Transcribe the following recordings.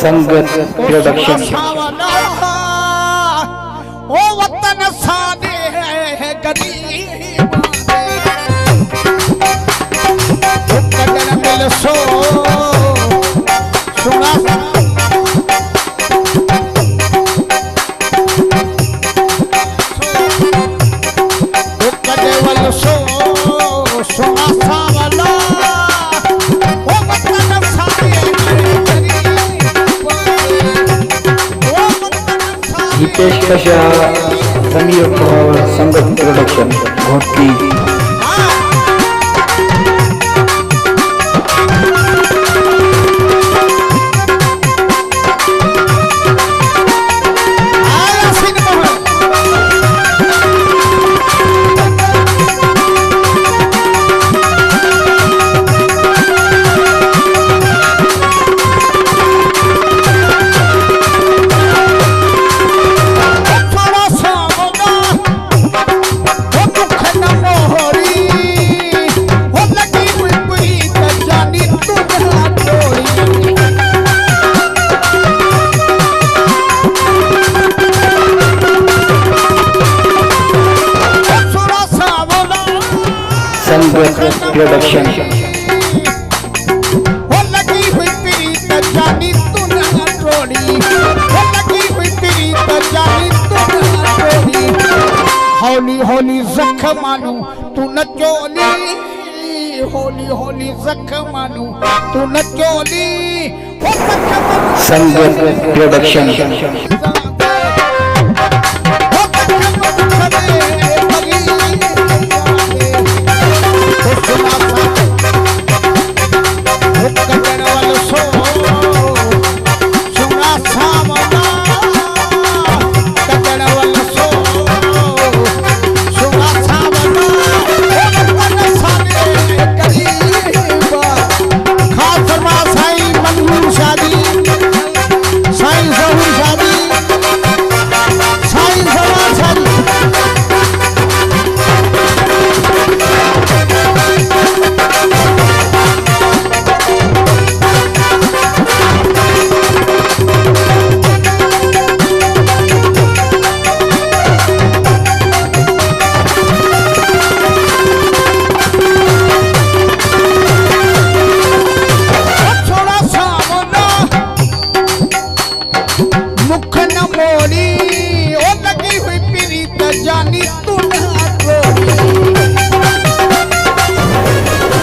संगत प्रोडक्शन ओ वतन सादे गरीब कदन मिल सो सुना कदवल सो सुना सावला ओ वतन सादे हितेश कशा समीर पवार संगत प्रोडक्शन घोटकी संगत प्रोडक्शन हो लगी हुई प्रीत जानी तू ना तोड़ी हो लगी हुई प्रीत जानी तू ना तोड़ी हौली हौली जख्मानू तू न चोली हौली हौली जख्मानू तू न चोली हो संगत प्रोडक्शन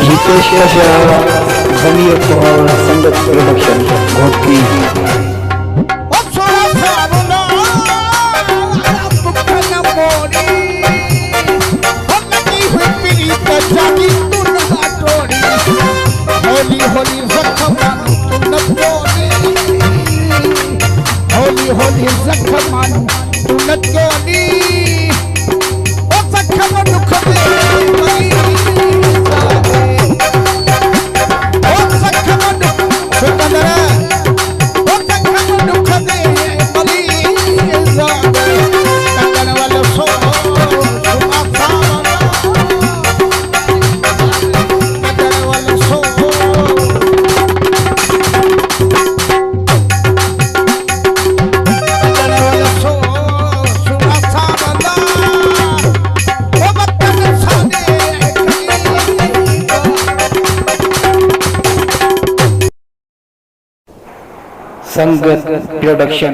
हितेश कशा समीर पवार संगत प्रोडक्शन घोटकी होली होली जख्मानू तू न चोली होली होली जख्मानू तू न चोली ओ जख्म दुख दे ओ जख्म दुख सुंदर ओ जख्म दुख दे बली जादे कंगन वाले सो सुना संगत प्रोडक्शन।